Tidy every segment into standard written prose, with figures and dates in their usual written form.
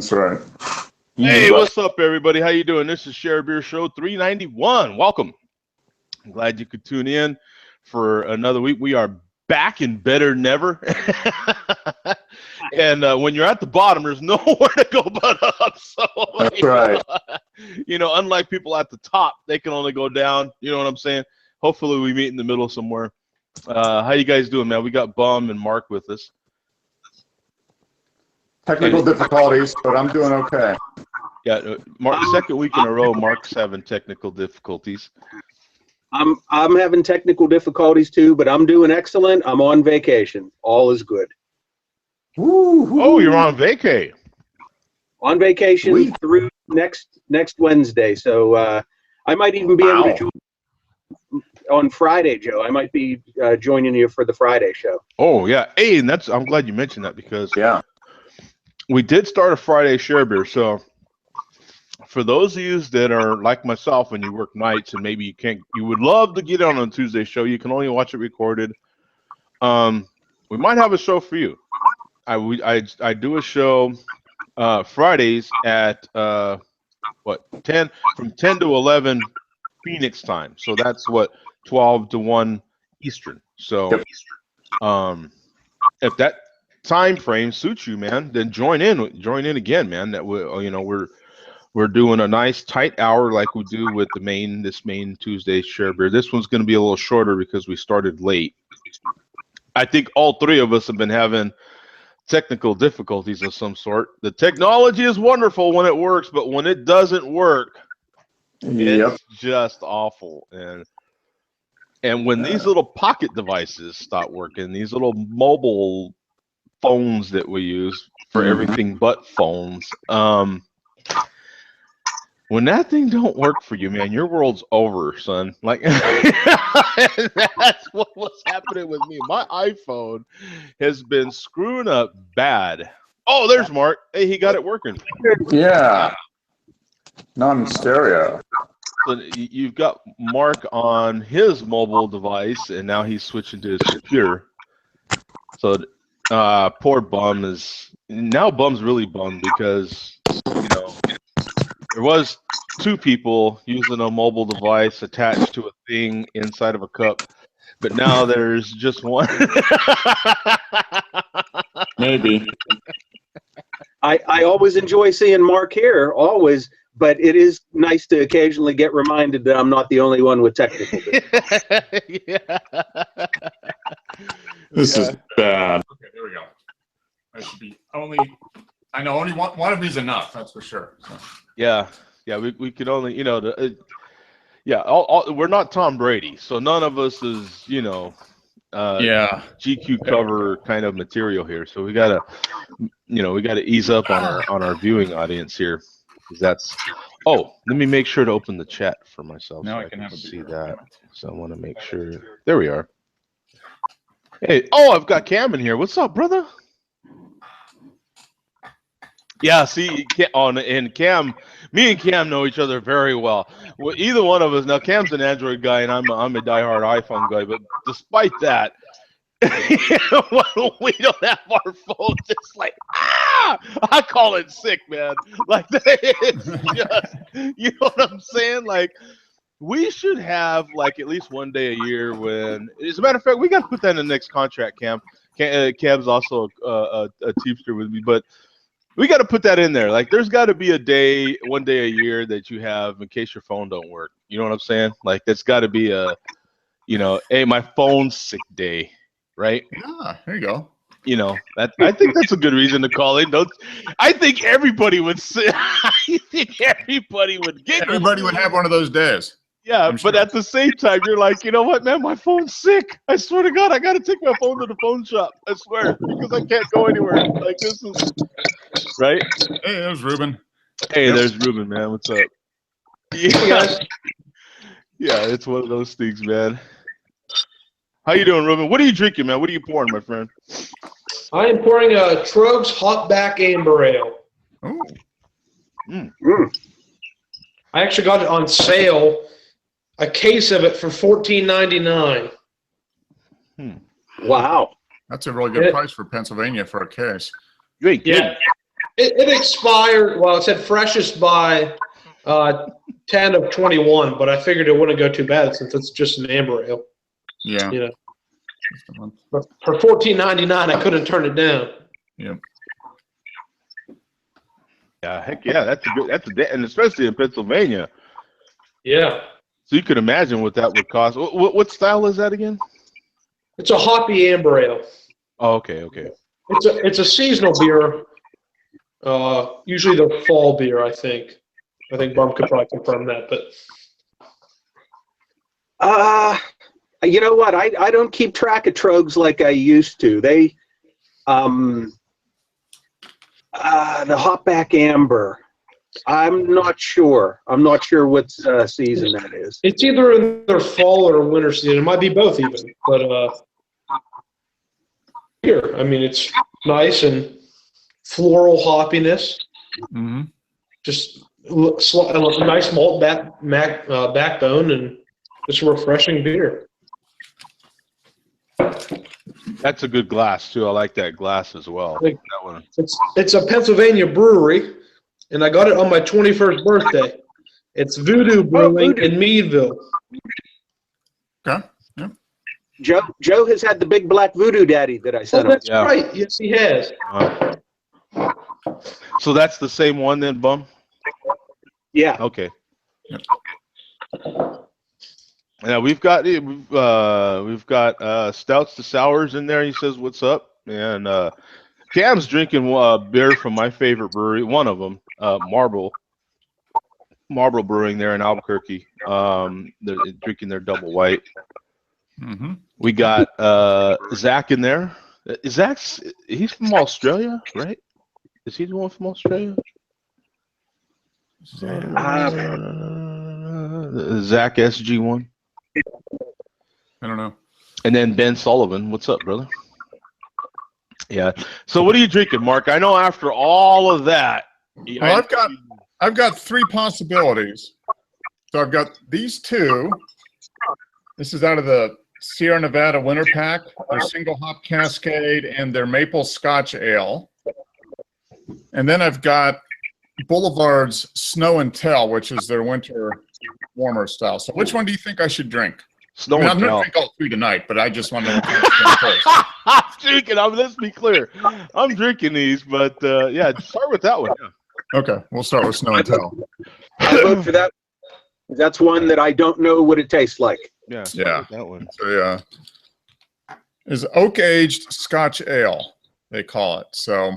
That's right. Hey, what's up, everybody? How you doing? This is Share Beer Show 391. Welcome. I'm glad you could tune in for another week. We are back and better than ever. And when you're at the bottom, there's nowhere to go but up. So that's right. You know, unlike people at the top, they can only go down. You know what I'm saying? Hopefully, we meet in the middle somewhere. How you guys doing, man? We got Bum and Mark with us. Technical difficulties, but I'm doing okay. Yeah, Mark. Second week in a row, Mark's having technical difficulties. I'm having technical difficulties too, but I'm doing excellent. I'm on vacation. All is good. Woo-hoo. Oh, you're on vacay. On vacation through next Wednesday. So I might even be able to join on Friday, Joe. I might be joining you for the Friday show. Oh yeah. Hey, and I'm glad you mentioned that because we did start a Friday share beer. So for those of you that are like myself and you work nights and maybe you would love to get on a Tuesday show, you can only watch it recorded. We might have a show for you. I do a show Fridays at 10 from 10 to 11 Phoenix time. So that's 12 to 1 Eastern. So if that time frame suits you, man, then join in again, man. That we're doing a nice tight hour like we do with this main Tuesday share beer. This one's going to be a little shorter because we started late. I think all three of us have been having technical difficulties of some sort. The technology is wonderful when it works, but when it doesn't work, it's just awful. And when these little pocket devices stop working, these little mobile phones that we use for everything but phones, when that thing don't work for you, man, your world's over, son. Like that's what was happening with me. My iPhone has been screwing up bad. Oh, there's Mark. Hey, he got it working. Yeah. Not in stereo. So you've got Mark on his mobile device, and now he's switching to his computer. So poor Bum's really bummed because there was two people using a mobile device attached to a thing inside of a cup, but now there's just one. Maybe. I always enjoy seeing Mark here, always, but it is nice to occasionally get reminded that I'm not the only one with technical difficulties. This is bad. Okay, there we go. I should be only one of these enough, that's for sure. So. Yeah, we could only, we're not Tom Brady, so none of us is, GQ cover kind of material here. So we gotta ease up on our viewing audience here. That's. Oh, let me make sure to open the chat for myself. Now so I can have a see that. So I want to make sure. There we are. Hey, I've got Cam in here. What's up, brother? Yeah, see, and Cam, me and Cam know each other very well. Either one of us. Now, Cam's an Android guy, and I'm a diehard iPhone guy. But despite that, we don't have our phones. It's like, I call it sick, man. Like, it's just, you know what I'm saying? Like, we should have like at least one day a year when. As a matter of fact, we got to put that in the next contract, Cam. Cam's also a teamster with me, but. We got to put that in there. Like, there's got to be one day a year that you have in case your phone don't work. You know what I'm saying? Like, that's got to be a, hey, my phone's sick day, right? Yeah, there you go. I think that's a good reason to call in. I think everybody would say. I think everybody would giggle. Everybody would have one of those days. Yeah, but at the same time, you're like, you know what, man? My phone's sick. I swear to God, I got to take my phone to the phone shop. I swear, because I can't go anywhere. Like, this is right. Hey, there's Ruben. Hey, there's Ruben, man. What's up? Yeah, it's one of those things, man. How you doing, Ruben? What are you drinking, man? What are you pouring, my friend? I am pouring a Trogs Hotback Amber Ale. Oh. I actually got it on sale. A case of it for $14.99. Wow. That's a really good price for Pennsylvania for a case. You ain't kidding. It expired. Well, it said freshest by 10 of 21, but I figured it wouldn't go too bad since it's just an amber ale. Yeah. You know, but for $14.99, I couldn't turn it down. Yeah. Yeah, heck yeah, that's a good. And especially in Pennsylvania. Yeah, So you can imagine what that would cost. What style is that again? it's a hoppy amber ale. Oh, okay, okay. It's a seasonal beer. Usually the fall beer, I think. I think Bum could probably confirm that, but you know what? I don't keep track of trogs like I used to. They, the hopback amber. I'm not sure. I'm not sure what season that is. it's either in their fall or winter season. It might be both even, but here, I mean, it's nice and floral hoppiness. Mm-hmm. Just a nice malt backbone and just a refreshing beer. That's a good glass too. I like that glass as well. Like- That one. It's a Pennsylvania brewery, and I got it on my 21st birthday. It's Voodoo Brewing Voodoo. in Meadville. Okay. Joe has had the big black voodoo daddy that I Oh, sent him. that's Yeah. right. Yes, he has. So that's the same one then, Bum? Yeah. Okay. Yep. Yeah, we've got stouts to sours in there. He says, "What's up?" And Cam's drinking beer from my favorite brewery, one of them, Marble Brewing there in Albuquerque. They're drinking their double white. Mm-hmm. We got Zach in there. He's from Australia, right? Is he the one from Australia? Zach SG1. I don't know. And then Ben Sullivan. What's up, brother? Yeah. So what are you drinking, Mark? I know after all of that. Well, I've got three possibilities. So I've got these two. This is out of the Sierra Nevada Winter Pack, their single hop Cascade and their maple Scotch ale. And then I've got Boulevard's Snow and Tell, which is their winter warmer style. So which one do you think I should drink? Snow I'm and going to Tell. drink all three tonight, but I just want to know which one to drink first. I'm drinking. Let's be clear. I'm drinking these, but yeah, start with that one. Yeah. Okay, we'll start with Snow and Tell. I vote for that. That's one that I don't know what it tastes like. Yeah. Start Yeah. with that one. So yeah, is oak aged Scotch ale, they call it. So.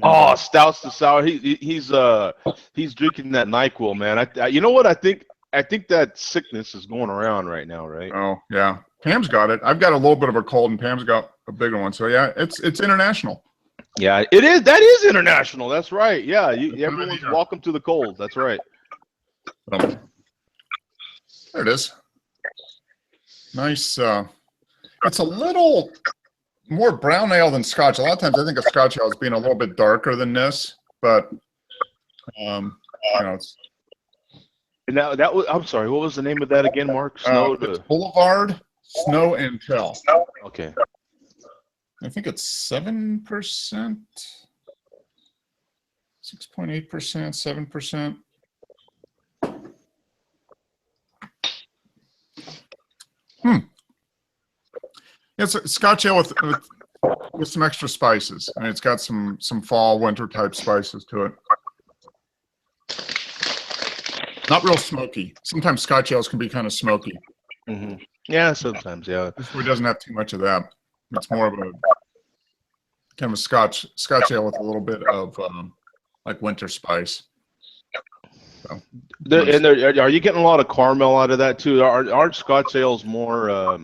Oh, stouts to sour. He's drinking that NyQuil, man. You know what? I think that sickness is going around right now, right? Oh yeah, Pam's got it. I've got a little bit of a cold, and Pam's got a bigger one. So yeah, it's international. Yeah, it is. That is international. That's right. Yeah, everyone's Yeah. welcome to the cold. That's right. There it is. Nice. It's a little more brown ale than Scotch. A lot of times I think of Scotch ale as being a little bit darker than this, but you know, it's And that was. I'm sorry. What was the name of that again, Mark? it's Boulevard Snow and Tell. Okay. I think it's 7%, 6.8%, 7%. It's a Scotch ale with some extra spices. I mean, it's got some fall, winter type spices to it. Not real smoky. Sometimes Scotch ales can be kind of smoky. Mm-hmm. Yeah, sometimes. Yeah. This one doesn't have too much of that. It's more of a kind of a Scotch ale with a little bit of like winter spice. So, Are you getting a lot of caramel out of that too? Aren't Scotch ales more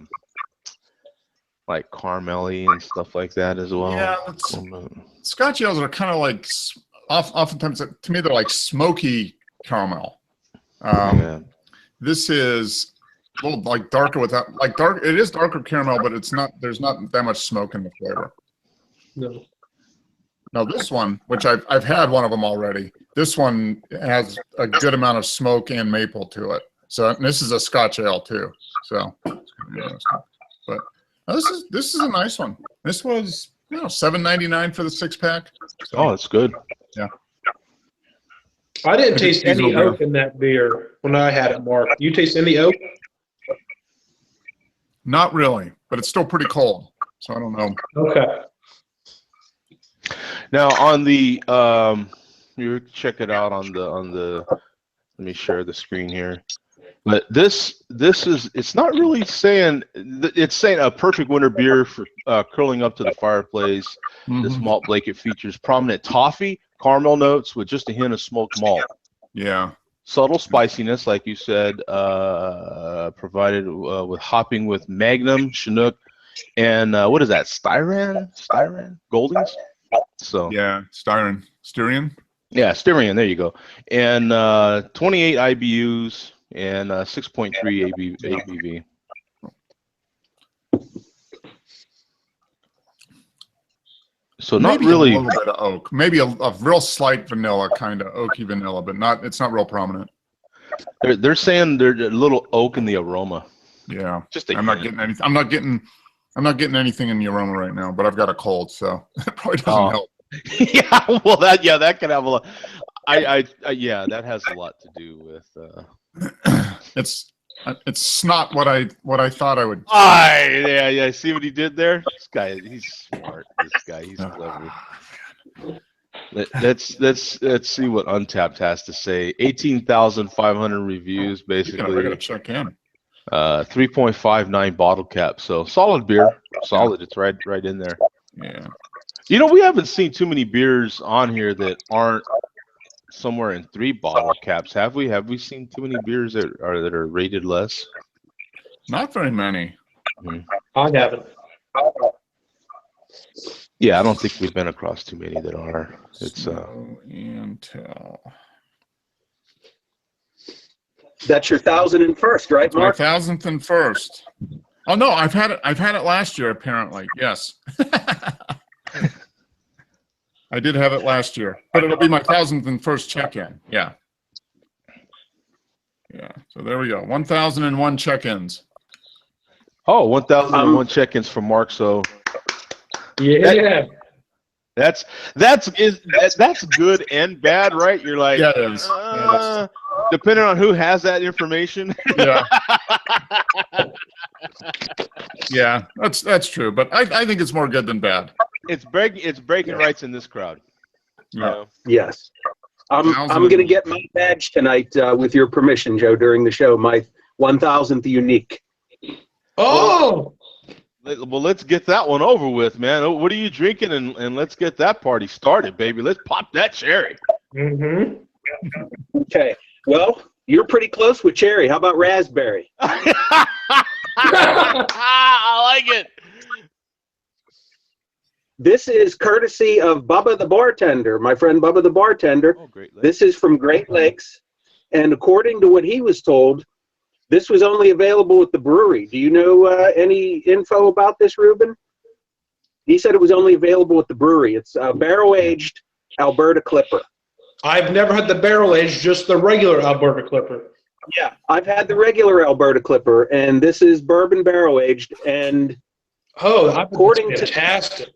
like caramelly and stuff like that as well? yeah, Scotch ales are kind of like oftentimes to me they're like smoky caramel. Yeah. This is a little like darker without like dark. It is darker caramel, but it's not. There's not that much smoke in the flavor. No. Now this one, which I've had one of them already. This one has a good amount of smoke and maple to it. So and this is a Scotch ale too. So, but this is a nice one. This was No, $7.99 for the 6-pack. So, Oh, that's good. yeah. I didn't It's taste any seasonal oak in that beer when I had it, Mark. You taste any oak? Not really, but it's still pretty cold. So I don't know. Okay. Now on the you check it out on the. Let me share the screen here. But this is, it's not really saying, it's saying a perfect winter beer for curling up to the fireplace. This malt blanket features prominent toffee, caramel notes with just a hint of smoked malt. Yeah. Subtle spiciness, like you said, provided with hopping with Magnum, Chinook, and what is that? Styrian Goldings. So Yeah. Styrian. yeah, Styrian. There you go. And 28 IBUs and 6.3 ABV. So not Maybe really. a little bit of oak. Maybe a real slight vanilla, kind of oaky vanilla, but not. It's not real prominent. They're saying there's a little oak in the aroma. Yeah. Just a I'm not hint. getting anything. I'm not getting anything in the aroma right now. But I've got a cold, so it probably doesn't help. Yeah, well, that can have a lot. Yeah, that has a lot to do with. It's not what I thought I would. Yeah. See what he did there? This guy, he's smart. This guy, he's clever. Let's see what Untapped has to say. 18,500 reviews, basically. I gotta check in. 3.59 bottle cap. So solid beer. Solid. It's right in there. Yeah. You know, we haven't seen too many beers on here that aren't somewhere in 3 bottle caps, have we? Have we seen too many beers that are rated less? Not very many. I haven't. Yeah, I don't think we've been across too many that are. It's and tell. That's your 1,001st, right, My Mark? 1,001st. Oh no, I've had it last year apparently. Yes. I did have it last year, but it'll be my 1,001st check-in. Yeah. Yeah. So there we go. 1,001 check-ins. Oh, 1,001 check-ins from Mark. So Yeah. that's good and bad, right? You're like, Yeah, it is. Depending on who has that information. Yeah. Yeah, that's true. But I think it's more good than bad. It's breaking rights in this crowd. Yeah. Yes. I'm going to get my badge tonight, with your permission, Joe, during the show. My 1,000th unique. Oh. Well, let's get that one over with, man. What are you drinking? And let's get that party started, baby. Let's pop that cherry. Mm-hmm. Okay. Well, you're pretty close with cherry. How about raspberry? I like it. This is courtesy of Bubba the bartender, my friend Bubba the bartender. Oh, Great Lakes. This is from Great Lakes. And according to what he was told, this was only available at the brewery. Do you know any info about this, Ruben? He said it was only available at the brewery. It's barrel-aged Alberta Clipper. I've never had the barrel aged, just the regular Alberta Clipper. Yeah, I've had the regular Alberta Clipper, and this is bourbon barrel-aged, and according to fantastic.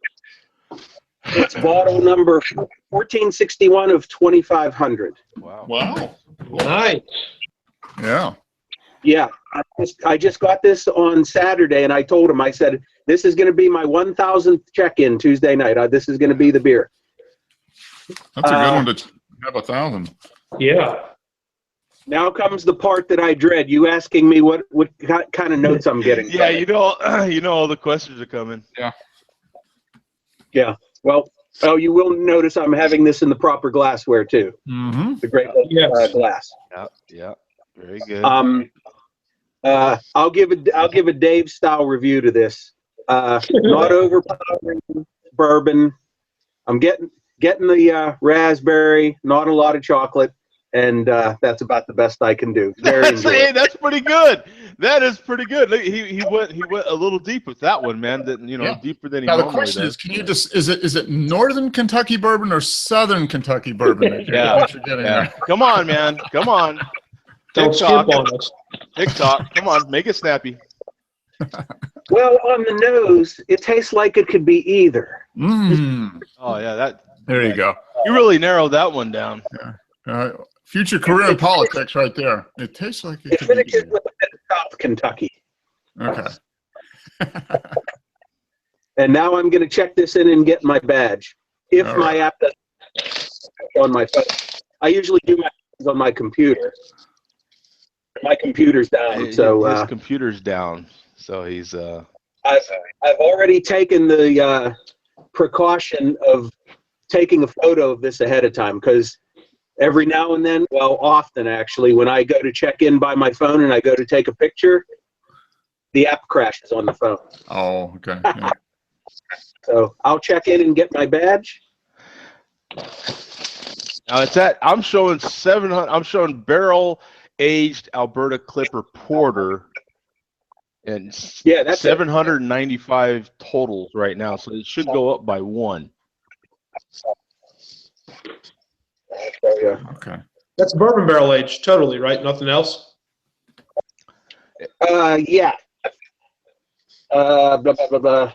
it's bottle number 1461 of 2,500. Wow. Nice. Yeah. Yeah, I just got this on Saturday, and I told him, I said, this is going to be my 1,000th check-in Tuesday night. This is going to be the beer. That's a good one to have 1,000. Yeah. Now comes the part that I dread. You asking me what kind of notes I'm getting. Yeah, you know all the questions are coming. Yeah. Yeah. Well, you will notice I'm having this in the proper glassware too. Mm-hmm. The Great glass. Yeah. Very good. I'll give a Dave style review to this. Not overpowering bourbon. I'm getting the raspberry, not a lot of chocolate, and that's about the best I can do. That's pretty good. That is pretty good. He went a little deep with that one, man. That deeper than he now the normally question does. is, can you just is it Northern Kentucky bourbon or Southern Kentucky bourbon? What you're getting there? Come on, man. Come on. Don't skip on us. TikTok. Come on, make it snappy. Well, on the nose, it tastes like it could be either. Oh yeah, that. There you go. You really narrowed that one down. Future career in politics right there. It tastes like it It could be. finishes with a bit of South Kentucky. Okay. And now I'm going to check this in and get my badge. If All my right. app doesn't on my phone. I usually do my on my computer. My computer's down, His so computer's down, so he's. I've already taken the precaution of taking a photo of this ahead of time, because every now and then, well, often actually, when I go to check in by my phone and I go to take a picture, the app crashes on the phone. Oh, okay. Yeah. So I'll check in and get my badge. Now it's at. I'm showing 700. I'm showing barrel-aged Alberta Clipper Porter, and Yeah, that's 795 totals right now. So it should go up by 1. Yeah. Okay. That's bourbon barrel aged, totally, right? Nothing else? Yeah. Blah, blah, blah, blah.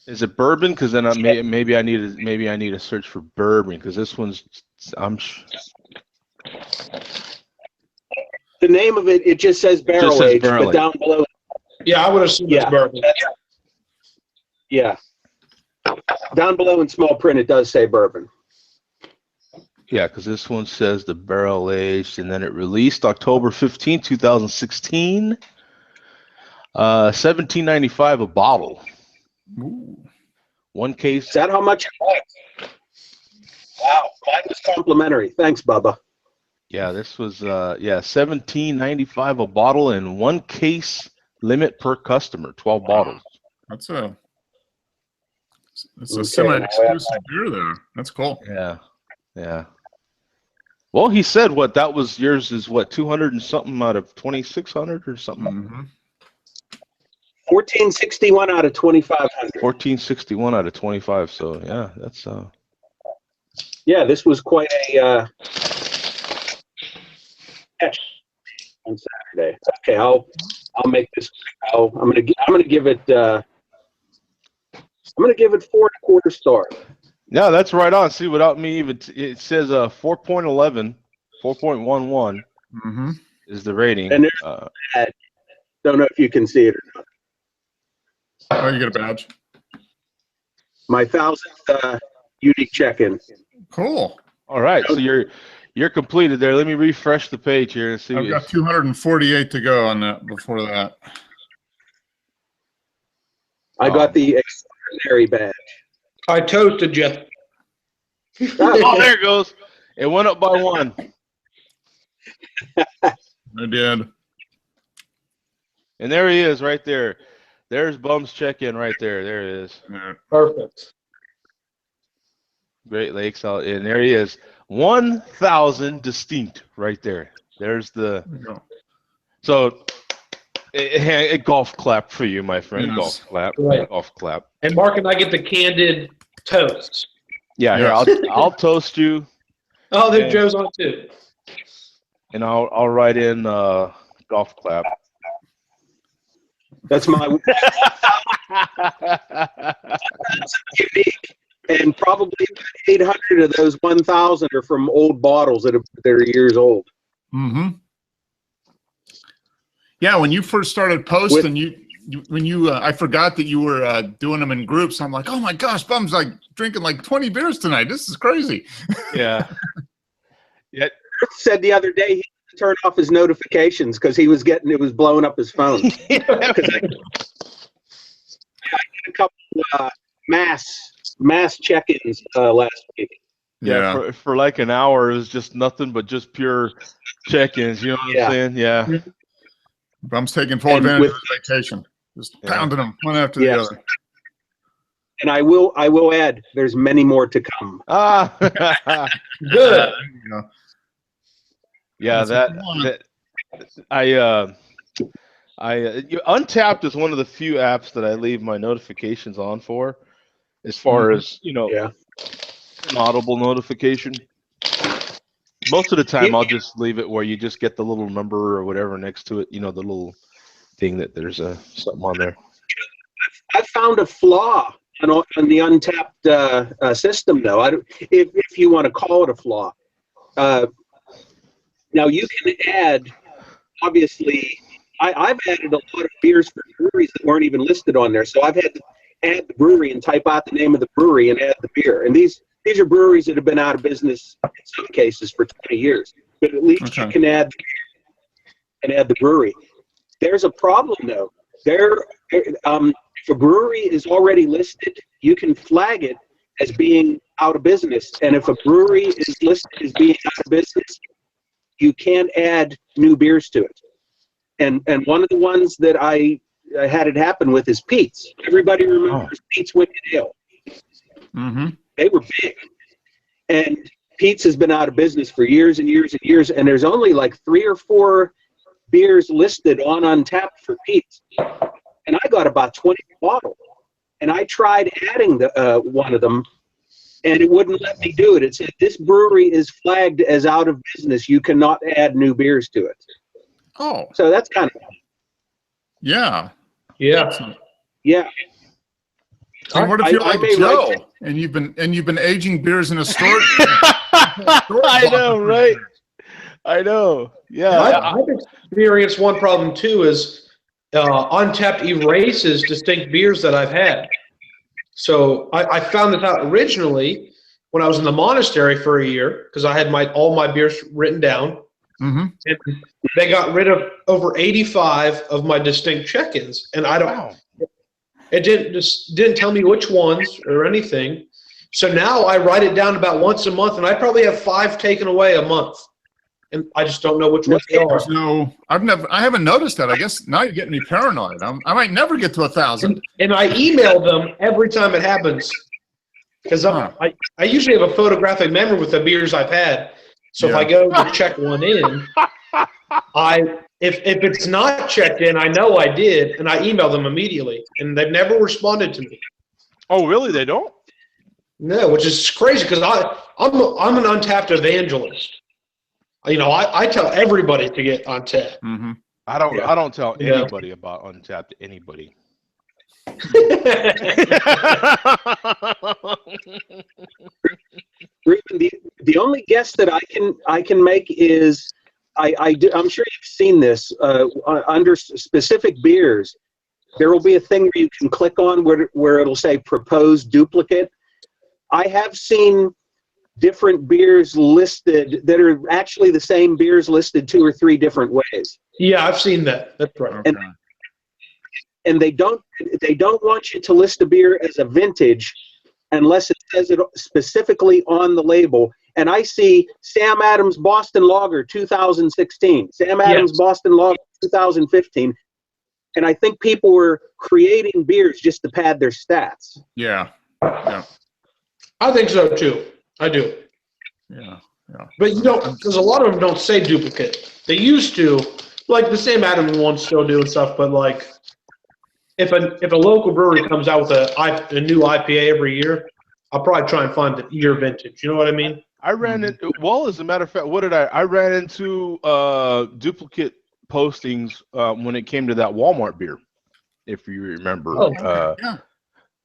Is it bourbon? Because then maybe I need to search for bourbon, because this one's. The name of it just says barrel aged, barrel but down below. Yeah, I would assume it's bourbon. Yeah. Down below in small print, it does say bourbon. Yeah, because this one says the barrel aged, and then it released October 15, 2016. $17.95 a bottle. Ooh. 1 case. Is that how much it was? Wow, mine was complimentary. Thanks, Bubba. Yeah, this was $17.95 a bottle, and 1 case limit per customer. 12 bottles. It's a Okay, semi-exclusive beer there. That's cool. Yeah, yeah. Well, he said that was yours is 200 and something out of 2,600 or something. Mm-hmm. 1461 out of 2,500. 1461 out of 25. So yeah, that's Yeah, this was quite a catch on Saturday. Okay, I'll make this. I'm gonna give it 4 1/4 stars. Yeah, that's right on. See, without me even, it says 4.11, 4.11 Mm-hmm. is the rating. And don't know if you can see it or not. Oh, you get a badge. My 1,000th unique check-in. Cool. All right, so you're completed there. Let me refresh the page here and see. I've got 248 to go on that. Before that, I got the extraordinary badge. I toasted you. Oh, there it goes. It went up by 1. I did. And there he is, right there. There's Bum's check-in right there. There it is. Yeah. Perfect. Great Lakes out, and there he is. 1,000 distinct right there. There's the. There you go. So, a golf clap for you, my friend. Yes. Golf clap. Right. Golf clap. And Mark and I get the candid toasts. Yeah, Yes. here, I'll toast you, Oh, there And- Joe's on it too. and I'll write in golf clap. That's my unique, and probably 800 of those 1,000 are from old bottles that are years old. Mm-hmm. Yeah, when you first started posting, I forgot that you were doing them in groups. I'm like, oh my gosh, Bum's like drinking like 20 beers tonight. This is crazy. Yeah. Yeah. Chris said the other day he had to turn off his notifications because it was blowing up his phone. I did a couple mass check-ins last week. Yeah, for like an hour, it was just nothing but just pure check-ins. You know what I'm saying? Yeah. Bum's taking full advantage of his vacation. Just pounding them one after the other. And I will add, there's many more to come. Ah. Good. You know, Yeah, Untapped is one of the few apps that I leave my notifications on for, as far as an audible notification. Most of the time, I'll just leave it where you just get the little number or whatever next to it. The little thing that there's something on there. I found a flaw on the untapped system, though. If you want to call it a flaw. Now you can add, obviously, I've added a lot of beers for breweries that weren't even listed on there. So I've had to add the brewery and type out the name of the brewery and add the beer. And these are breweries that have been out of business in some cases for 20 years. But at least you can add the beer and add the brewery. There's a problem though. If a brewery is already listed, you can flag it as being out of business. And if a brewery is listed as being out of business, you can't add new beers to it. And one of the ones that I had it happen with is Pete's. Everybody remembers Pete's Wicked Ale. Mm-hmm. They were big. And Pete's has been out of business for years and years and years, and there's only like 3 or 4 beers listed on Untapped for Pete's. And I got about 20 bottles. And I tried adding one of them, and it wouldn't let me do it. It said, this brewery is flagged as out of business. You cannot add new beers to it. Oh. So that's kind of... Yeah. Yeah. Yeah. And what if you're like Joe and you've been aging beers in a storage? I know, right? I know. Yeah. I've experienced one problem too is Untapped erases distinct beers that I've had. So I found this out originally when I was in the monastery for a year because I had all my beers written down. Mm-hmm. And they got rid of over 85 of my distinct check-ins, and I don't. Wow. It didn't tell me which ones or anything. So now I write it down about once a month, and I probably have 5 taken away a month, and I just don't know which ones they are. I haven't noticed that. I guess now you're getting me paranoid. I might never get to 1,000. And I email them every time it happens because I usually have a photographic memory with the beers I've had. So if I go to check one in, if it's not checked in, I know I did, and I email them immediately, and they've never responded to me. Oh, really? They don't? No, which is crazy because I'm an Untapped evangelist. You know, I tell everybody to get Untapped. Mm-hmm. I don't tell anybody about Untapped to anybody. The only guess that I can make is I'm sure you've seen this under specific beers. There will be a thing where you can click on where it'll say proposed duplicate. I have seen different beers listed that are actually the same beers listed 2 or 3 different ways. Yeah, I've seen that. That's right. And they don't want you to list a beer as a vintage unless it says it specifically on the label. And I see Sam Adams Boston Lager 2016, Sam Adams Boston Lager 2015. And I think people were creating beers just to pad their stats. Yeah. I think so too. I do. Yeah. But you don't, because a lot of them don't say duplicate. They used to, like the Sam Adams ones still do and stuff, but like, if a local brewery comes out with a new IPA every year, I'll probably try and find the year vintage. You know what I mean? I ran into, well, as a matter of fact, I ran into duplicate postings when it came to that Walmart beer, if you remember.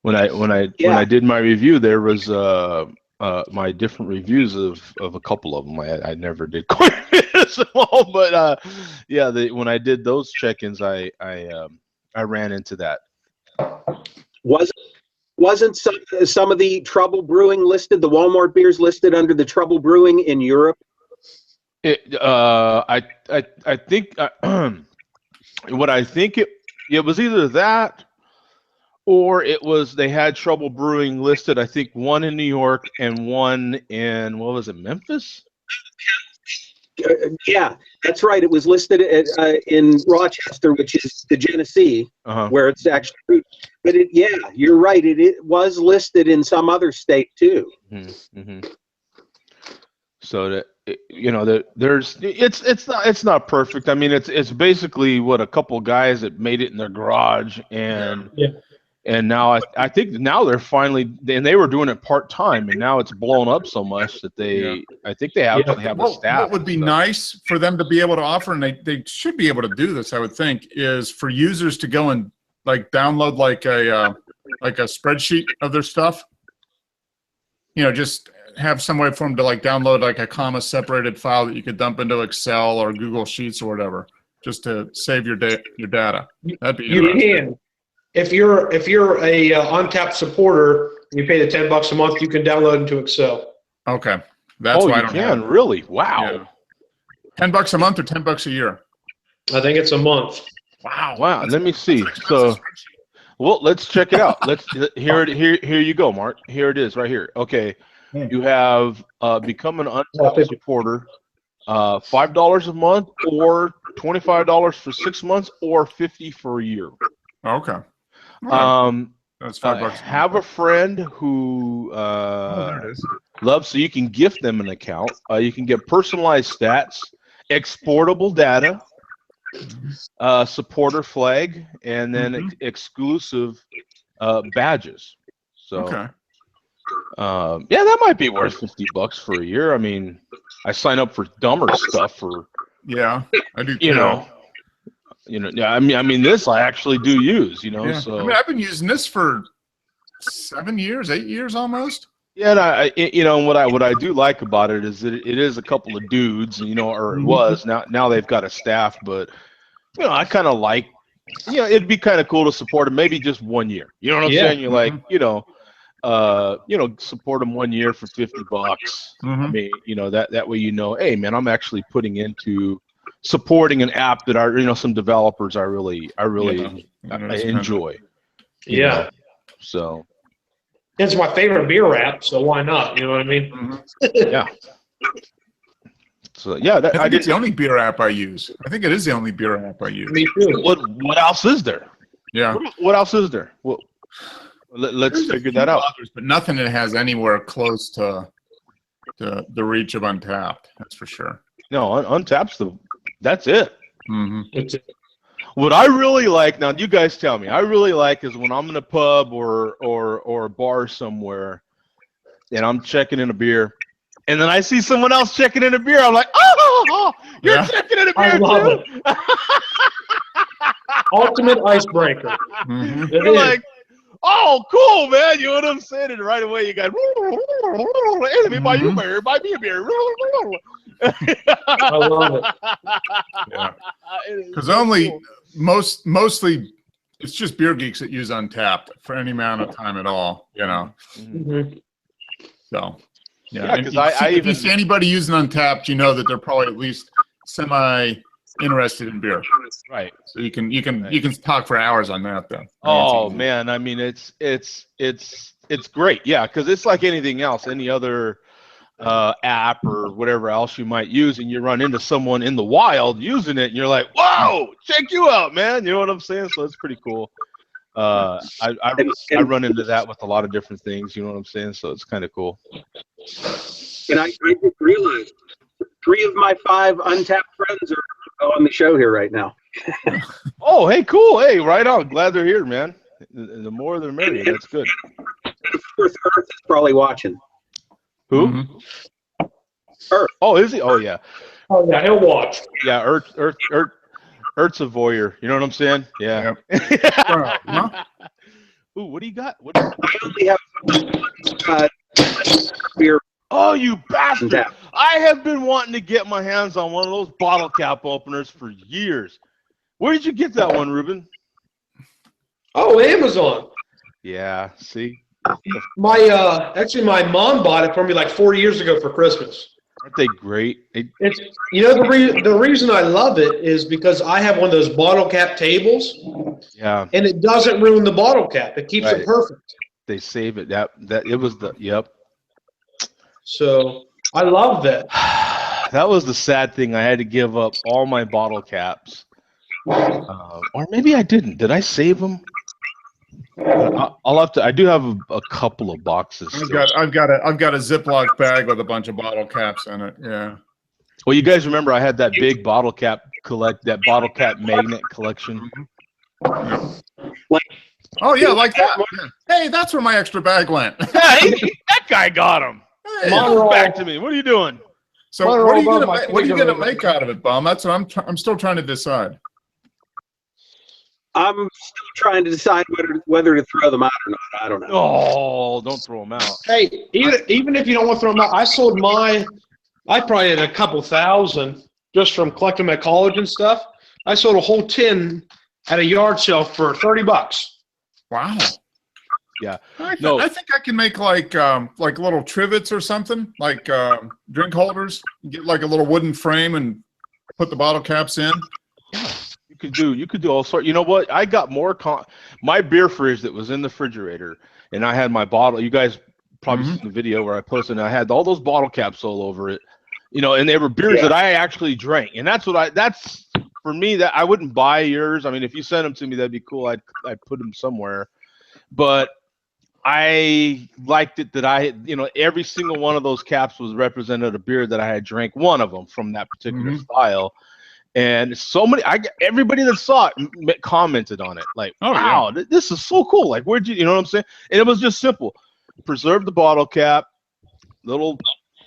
When I did my review, there was my different reviews of a couple of them. I never did quite finish them all, but when I did those check-ins, I ran into that. Wasn't some of the Trouble Brewing listed, the Walmart beers listed under the Trouble Brewing in Europe? I think what I think it was either that or it was they had Trouble Brewing listed. I think one in New York and one in Memphis. Yeah, that's right. It was listed in Rochester, which is the Genesee, where it's actually brewed. But you're right. It was listed in some other state too. Mm-hmm. So that there's it's not perfect. I mean, it's basically what a couple guys that made it in their garage and now I think now they're finally, and they were doing it part-time, and now it's blown up so much that I think they actually have a staff. What would be nice for them to be able to offer, and they should be able to do this, I would think, is for users to go and like download like a like a spreadsheet of their stuff? You know, just have some way for them to like download like a comma separated file that you could dump into Excel or Google Sheets or whatever, just to save your data. That'd be You interesting. can. If you're a OnTap supporter, you pay the $10 a month. You can download into Excel. Okay, that's why I you don't can have. really? Wow. Yeah. $10 a month or $10 a year? I think it's a month. Wow. Let me see. So, well, let's check it out. Here you go, Mark. Here it is, right here. Okay, you have become an OnTap supporter. $5 a month, or $25 for 6 months, or $50 for a year. Okay. Right. That's $5. Have a friend who there it is. loves, so you can gift them an account. You can get personalized stats, exportable data, supporter flag, and then exclusive badges. So, Okay. yeah, that might be worth $50 for a year. I mean, I sign up for dumber stuff for. Yeah, I do. You know. Yeah. I mean, this I actually do use. You know, Yeah. so. I mean, I've been using this for 7 years, 8 years almost. Yeah, and what I do like about it is that it is a couple of dudes, you know, or it was. Now they've got a staff, but you know, I kind of like, you know, it'd be kind of cool to support them maybe just 1 year. You know what I'm saying? You're like, you know, support them 1 year for $50. I mean, you know, that way, you know, hey man, I'm actually putting into supporting an app that some developers I really enjoy. You know? So. It's my favorite beer app, so why not? You know what I mean? Yeah. So yeah, I think it's the only beer app I use. I think it is the only beer app I use. Me too. What else is there? Yeah. What else is there? Well, let's figure that out. Others, but nothing that has anywhere close to the reach of Untapped. That's for sure. No, Untapped's that's it. It's it. What I really like, now you guys tell me, I really like is when I'm in a pub or a bar somewhere and I'm checking in a beer and then I see someone else checking in a beer. I'm like, oh, you're checking in a beer love too? Ultimate icebreaker. You're like, oh, cool, man. You know what I'm saying? And right away you got, hey, let me buy you a beer, buy me a beer. I love it. Yeah. Because mostly it's just beer geeks that use Untapped for any amount of time at all, you know. So yeah, because if you see anybody using Untapped, you know that they're probably at least semi interested in beer. Right. So you can talk for hours on that though. Oh man, I mean it's great. Yeah, because it's like anything else, any other app or whatever else you might use, and you run into someone in the wild using it and you're like, whoa, check you out, man. You know what I'm saying? So it's pretty cool. I run into that with a lot of different things, you know what I'm saying? So it's kind of cool. And I just realized 3 of my 5 Untapped friends are on the show here right now. Oh, hey, cool. Hey, right on. Glad they're here, man. The more the merrier. That's good. The 4th Earth is probably watching. Who? Earth. Oh, is he? Oh, yeah. Oh yeah, he'll watch. Yeah, Earth's a voyeur. You know what I'm saying? Yeah. Ooh, what do you got? I only have beer. Oh, you bastard! I have been wanting to get my hands on one of those bottle cap openers for years. Where did you get that one, Ruben? Oh, Amazon. Yeah. See. Actually, my mom bought it for me like 4 years ago for Christmas. Aren't they great? It's the reason I love it is because I have one of those bottle cap tables. Yeah. And it doesn't ruin the bottle cap. It keeps it perfect. They save it. That it was the yep. So I love that. That was the sad thing. I had to give up all my bottle caps, or maybe I didn't. Did I save them? I'll have to. I do have a couple of boxes. I've got a Ziploc bag with a bunch of bottle caps in it. Yeah. Well, you guys remember I had that big bottle cap magnet collection. Oh yeah, like that. Hey, that's where my extra bag went. Hey, that guy got him. Hey, back to me. What are you doing? So what are you gonna make out of it, Bum? That's what I'm still trying to decide. I'm still trying to decide whether to throw them out or not. I don't know. Oh, don't throw them out. Hey, even if you don't want to throw them out, I sold I probably had a couple thousand just from collecting my college and stuff. I sold a whole tin at a yard sale for $30. Wow. Yeah. I think I can make like little trivets or something, like drink holders. Get like a little wooden frame and put the bottle caps in. Yeah. You could do all sorts. You know what? I got more my beer fridge that was in the refrigerator, and I had my bottle. You guys probably seen the video where I posted, and I had all those bottle caps all over it. You know, and they were beers that I actually drank, and that's for me, that I wouldn't buy yours. I mean, if you sent them to me, that'd be cool. I'd put them somewhere, but I liked it that every single one of those caps was represented a beer that I had drank one of them from that particular style. And so many, everybody that saw it commented on it, like, wow, this is so cool. Like, where'd you know what I'm saying? And it was just simple. Preserve the bottle cap, little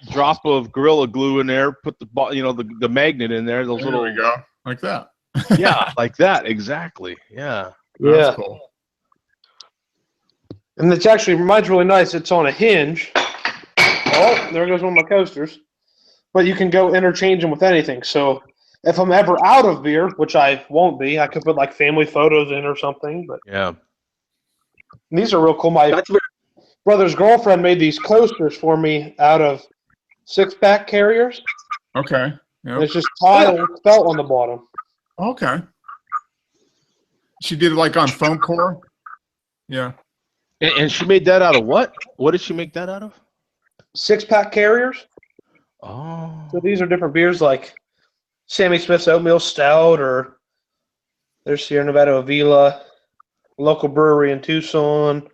drop of Gorilla Glue in there, put the magnet in there. Those There we go. Like that. Yeah, like that. Exactly. Yeah. That's cool. And mine's really nice. It's on a hinge. Oh, there goes one of my coasters. But you can go interchange them with anything. So if I'm ever out of beer, which I won't be, I could put like family photos in or something. But yeah, and these are real cool. My brother's girlfriend made these coasters for me out of 6-pack carriers. Okay. Yep. It's just tile felt on the bottom. Okay. She did it like on foam core. Yeah. And she made that out of what? What did she make that out of? 6-pack carriers. Oh. So these are different beers like Sammy Smith's Oatmeal Stout, or there's Sierra Nevada Avila, local brewery in Tucson,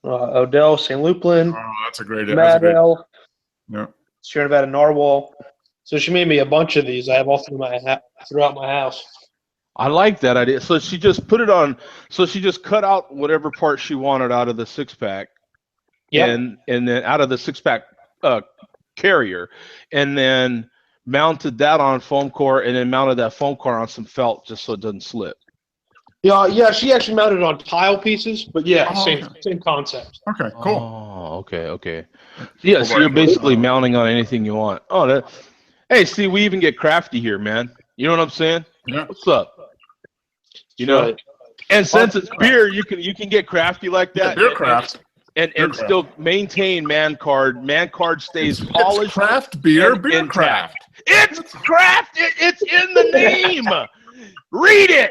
Odell, St. Lupulin. Oh, that's a great. Madel, yeah. Sierra Nevada Narwhal. So she made me a bunch of these. I have all throughout my house. I like that idea. So she just put it on. So she just cut out whatever part she wanted out of the 6-pack, and then out of the 6-pack carrier, and then mounted that on foam core, and then mounted that foam core on some felt just so it doesn't slip. Yeah. She actually mounted it on tile pieces, but same concept. Okay, cool. Oh, okay. Yeah, so you're basically mounting on anything you want. Oh, hey, see, we even get crafty here, man. You know what I'm saying? Yeah. What's up? You know, and since it's beer, you can get crafty like that. Yeah, beer craft. And still maintain man card. Man card stays polished. It's craft beer, beer craft. It's craft. It's in the name. Read it.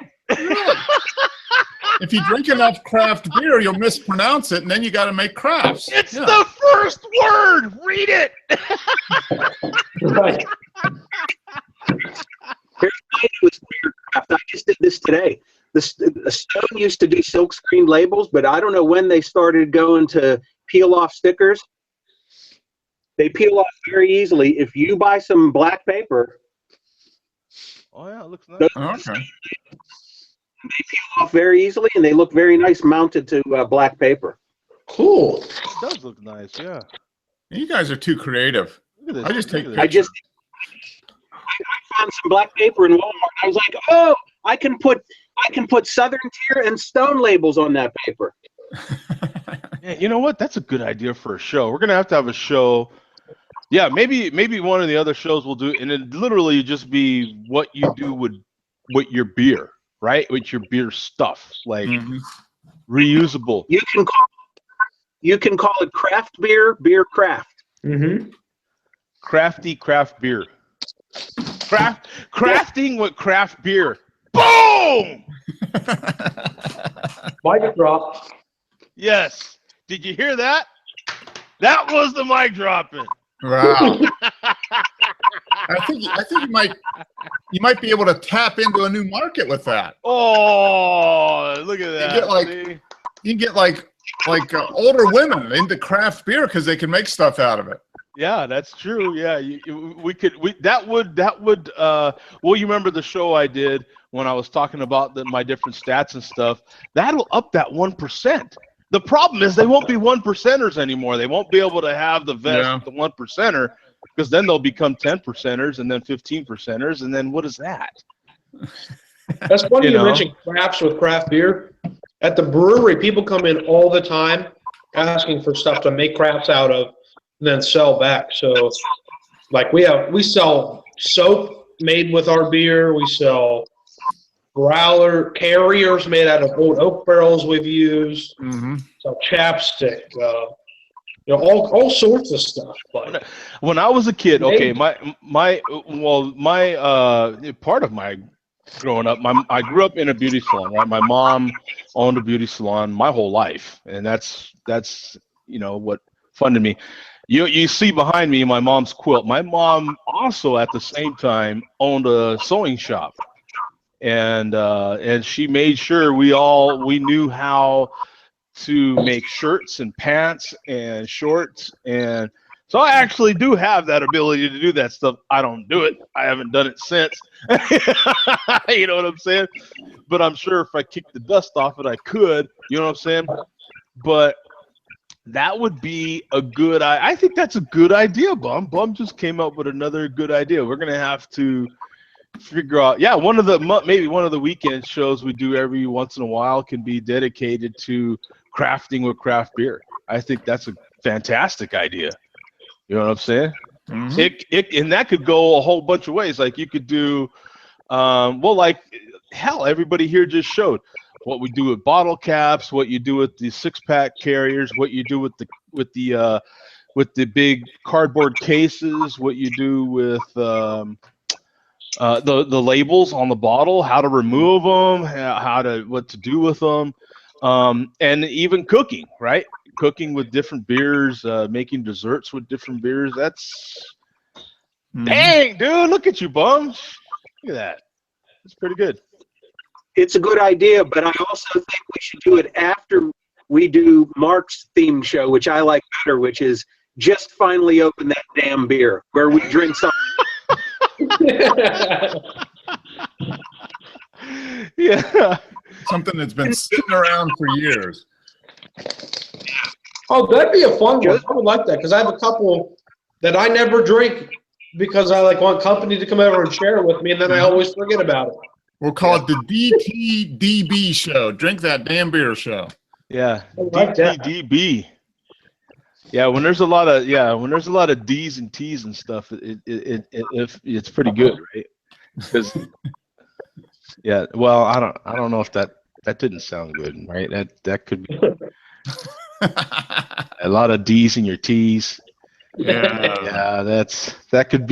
If you drink enough craft beer, you'll mispronounce it, and then you got to make crafts. It's the first word. Read it. Right. With beer craft, I just did this today. The Stone used to do silk screen labels, but I don't know when they started going to peel off stickers. They peel off very easily. If you buy some black paper, oh yeah, it looks nice. Okay. They peel off very easily, and they look very nice mounted to black paper. Cool. It does look nice, yeah. You guys are too creative. Look at this. I just take I found some black paper in Walmart. I was like, oh, I can put Southern Tier and Stone labels on that paper. Yeah, you know what? That's a good idea for a show. We're gonna have to have a show. Yeah, maybe one of the other shows will do, and it literally just be what you do with your beer, right? With your beer stuff, like reusable. You can call it craft beer, beer craft. Mm-hmm. Crafty craft beer. Crafting with craft beer. Boom! Mic drop. Yes. Did you hear that? That was the mic dropping. Wow. I think you might be able to tap into a new market with that. Oh, look at that. You can get like older women into craft beer because they can make stuff out of it. Yeah, that's true. Yeah, that would. Well, you remember the show I did when I was talking about my different stats and stuff? That'll up that 1%. The problem is they won't be 1%ers anymore. They won't be able to have the vest with the 1%er, because then they'll become 10%ers and then 15%ers, and then what is that? That's funny You you know? mentioned crafts with craft beer. At the brewery, people come in all the time asking for stuff to make crafts out of and then sell back. So, like we sell soap made with our beer. We sell growler carriers made out of old oak barrels we've used. Mm-hmm. So chapstick, all sorts of stuff. Like When I was a kid, okay, my part of my growing up, I grew up in a beauty salon, right? My mom owned a beauty salon my whole life, and that's what funded me. You see behind me my mom's quilt. My mom also at the same time owned a sewing shop, and she made sure we knew how to make shirts and pants and shorts, and so I actually do have that ability to do that stuff. I don't do it. I haven't done it since. You know what I'm saying? But I'm sure if I kicked the dust off it, I could. You know what I'm saying? But that would be a good. I think that's a good idea, Bum. Bum just came up with another good idea. We're gonna have to figure out. Yeah, maybe one of the weekend shows we do every once in a while can be dedicated to crafting with craft beer. I think that's a fantastic idea. You know what I'm saying? Mm-hmm. And that could go a whole bunch of ways. Like you could do, like hell, everybody here just showed what we do with bottle caps, what you do with the 6-pack carriers, what you do with the big cardboard cases, what you do with the labels on the bottle, how to remove them, what to do with them, and even cooking, right? Cooking with different beers, making desserts with different beers. That's dang, dude! Look at you, Bum. Look at that. That's pretty good. It's a good idea, but I also think we should do it after we do Mark's theme show, which I like better, which is just finally open that damn beer, where we drink something. Yeah. Something that's been sitting around for years. Oh, that'd be a fun one. I would like that because I have a couple that I never drink because I want company to come over and share it with me, and then I always forget about it. We'll call it the DTDB show. Drink that damn beer show. Yeah, like that. DTDB. Yeah, when there's a lot of D's and T's and stuff, it's pretty good, right? Because yeah, well, I don't know if that didn't sound good, right? That could be a lot of D's in your T's. Yeah, that could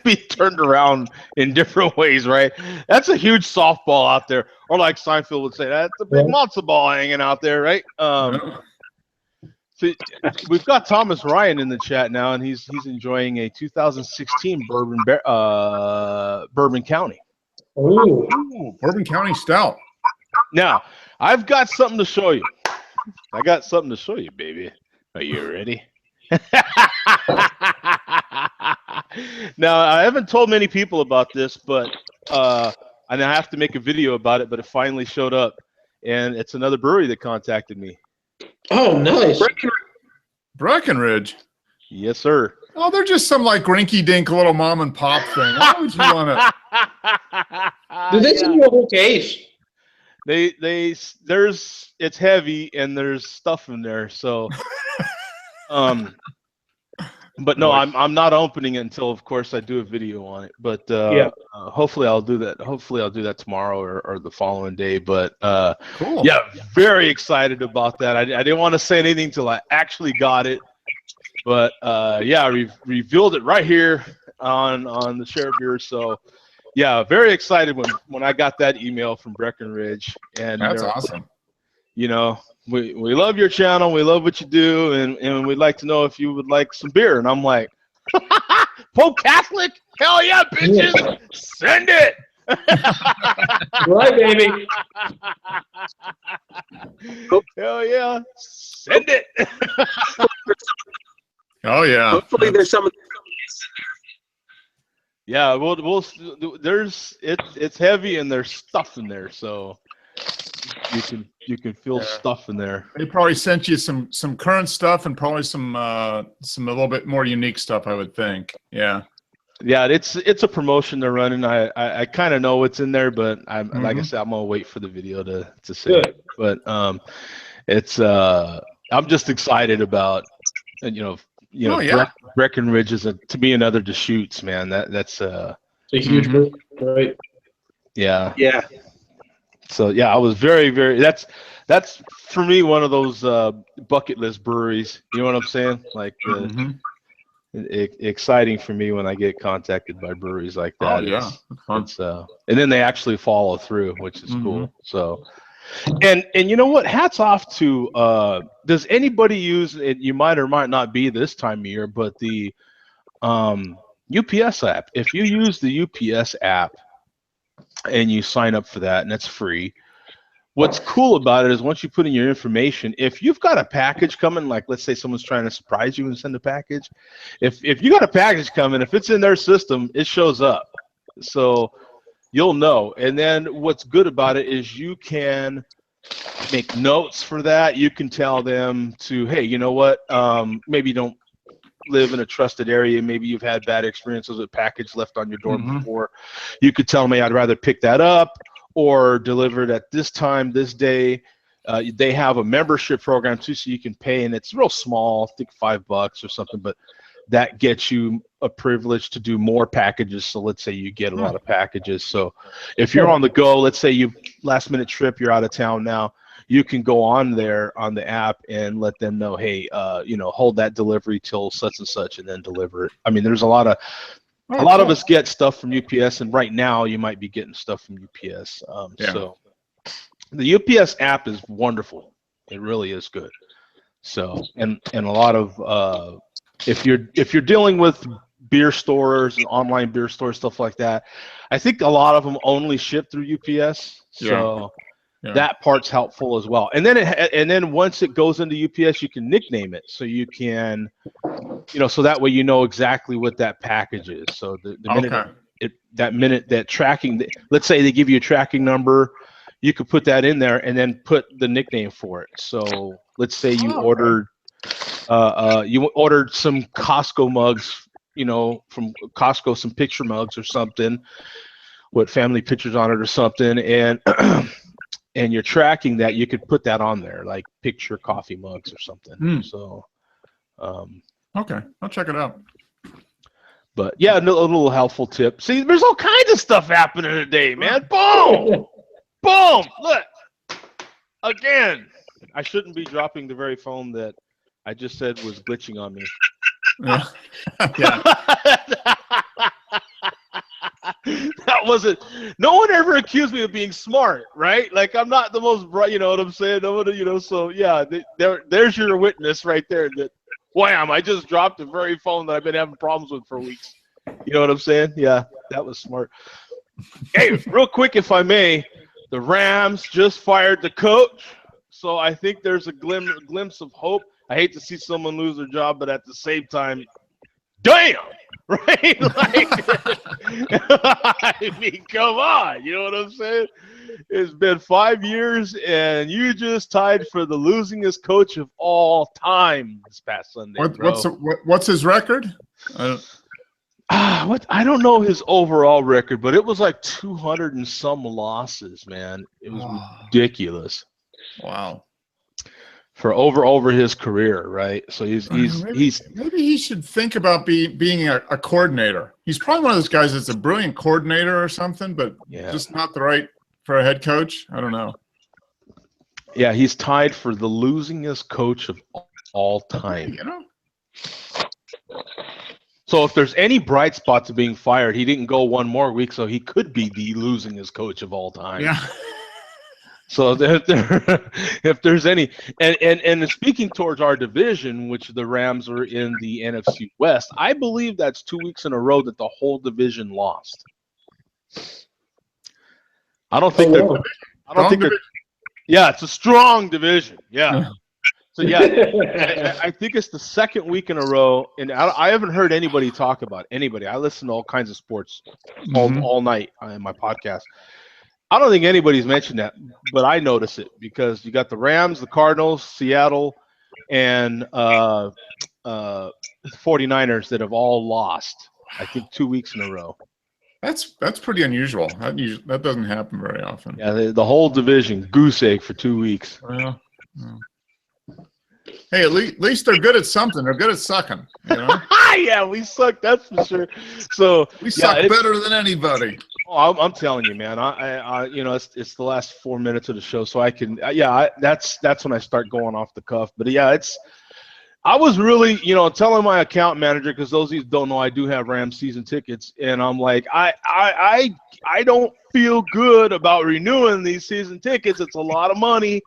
be turned around in different ways, right? That's a huge softball out there, or like Seinfeld would say, that's a big matzo ball hanging out there, right? So we've got Thomas Ryan in the chat now, and he's enjoying a 2016 Bourbon County. Ooh, Bourbon County Stout. Now, I've got something to show you. I got something to show you, baby. Are you ready? Now, I haven't told many people about this, but and I have to make a video about it, but it finally showed up, and it's another brewery that contacted me. oh, nice. Breckenridge. Yes, sir. Oh, they're just some rinky-dink little mom and pop thing. Why would you want to? Did they send you a whole case? It's heavy and there's stuff in there, so but no, I'm not opening it until, of course, I do a video on it. But hopefully I'll do that. Hopefully I'll do that tomorrow or the following day. But cool. Yeah, very excited about that. I didn't want to say anything till I actually got it. But yeah, I revealed it right here on the Share Beer. So yeah, very excited when I got that email from Breckenridge. And that's awesome. You know, we love your channel, we love what you do, and we'd like to know if you would like some beer. And I'm like, Pope Catholic? Hell yeah, bitches! Send it! Right, baby. Hell yeah, send it! Oh yeah. Hopefully there's some. Yeah, it's heavy and there's stuff in there, so you can feel stuff in there. They probably sent you some current stuff and probably some a little bit more unique stuff, I would think. Yeah. Yeah, it's a promotion they're running. I kind of know what's in there, but I'm like I said, I'm gonna wait for the video to say Good. it. But it's I'm just excited about Oh, yeah. Breckenridge is to be another Deschutes, man. That's It's a huge move, right? yeah. Yeah. So yeah, I was very, very. That's for me one of those bucket list breweries. You know what I'm saying? Like exciting for me when I get contacted by breweries like Oh, that. yeah. It's and then they actually follow through, which is cool. So and you know what? Hats off to does anybody use it? You might or might not be this time of year, but the UPS app. If you use the UPS app and you sign up for that, and it's free. What's cool about it is once you put in your information, if you've got a package coming, like let's say someone's trying to surprise you and send a package, if you got a package coming, if it's in their system, it shows up. So you'll know. And then what's good about it is you can make notes for that. You can tell them to, hey, you know what? Maybe you don't live in a trusted area. Maybe you've had bad experiences with package left on your door before. You could tell me I'd rather pick that up or delivered at this time, this day. They have a membership program too, so you can pay, and it's real small, I think $5 or something, but that gets you a privilege to do more packages. So let's say you get a lot of packages. So if you're on the go, let's say you last minute trip, you're out of town now, you can go on there on the app and let them know, hey, hold that delivery till such and such, and then deliver it. I mean, there's a lot of us get stuff from UPS, and right now you might be getting stuff from UPS. So the UPS app is wonderful. It really is good. So and a lot of if you're dealing with beer stores and online beer stores, stuff like that, I think a lot of them only ship through UPS. So that part's helpful as well. And then once it goes into UPS, you can nickname it, so you can. So that way you know exactly what that package is. So the minute that tracking, let's say they give you a tracking number, you could put that in there and then put the nickname for it. So let's say you ordered some Costco mugs, from Costco, some picture mugs or something with family pictures on it or something, and and you're tracking that, you could put that on there, like picture coffee mugs or something. So. Okay, I'll check it out. But yeah, a little helpful tip. See, there's all kinds of stuff happening today, man. Boom! Boom! Look! Again, I shouldn't be dropping the very phone that I just said was glitching on me. That wasn't. No one ever accused me of being smart, right? Like, I'm not the most bright, you know what I'm saying? So yeah, there's your witness right there that, wham, I just dropped the very phone that I've been having problems with for weeks. You know what I'm saying? Yeah, that was smart. Hey, real quick, if I may, the Rams just fired the coach, so I think there's a glimpse of hope. I hate to see someone lose their job, but at the same time, damn, right? I mean, come on, you know what I'm saying? It's been 5 years, and you just tied for the losingest coach of all time this past Sunday. What's his record? I don't know his overall record, but it was like 200 and some losses, man. It was ridiculous. Wow. For over his career, right? So maybe he should think about being a coordinator. He's probably one of those guys that's a brilliant coordinator or something, but just not the right for a head coach. I don't know. Yeah, he's tied for the losingest coach of all time. So if there's any bright spot to being fired, he didn't go one more week, so he could be the losingest coach of all time. Yeah. So if there's any, and speaking towards our division, which the Rams are in the NFC West, I believe that's 2 weeks in a row that the whole division lost. I don't think yeah, it's a strong division. Yeah. So yeah, I think it's the second week in a row, and I haven't heard anybody talk about anybody. I listen to all kinds of sports all night in my podcast. I don't think anybody's mentioned that, but I notice it because you got the Rams, the Cardinals, Seattle, and 49ers that have all lost. I think 2 weeks in a row. That's pretty unusual. That doesn't happen very often. Yeah, the whole division goose egg for 2 weeks. Well, hey, at least they're good at something. They're good at sucking. You know? Yeah, we suck. That's for sure. So We suck better than anybody. Oh, I'm telling you, man. I it's the last 4 minutes of the show, so I can. That's when I start going off the cuff. But yeah, I was really, telling my account manager, because those of you who don't know, I do have Rams season tickets, and I'm like, I don't feel good about renewing these season tickets. It's a lot of money.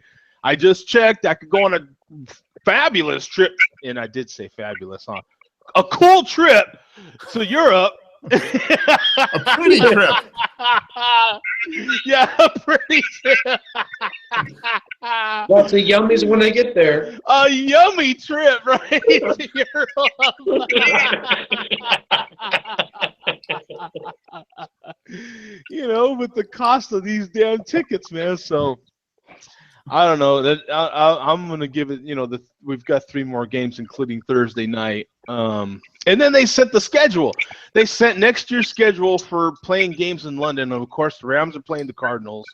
I just checked. I could go on a fabulous trip, and I did say fabulous, huh? A cool trip to Europe. A pretty trip. Yeah, a pretty trip. Lots of yummies when they get there. A yummy trip, right? To Europe. With the cost of these damn tickets, man. So I don't know. That I'm gonna give it. We've got 3 more games, including Thursday night. And then they sent the schedule. They sent next year's schedule for playing games in London. And of course, the Rams are playing the Cardinals.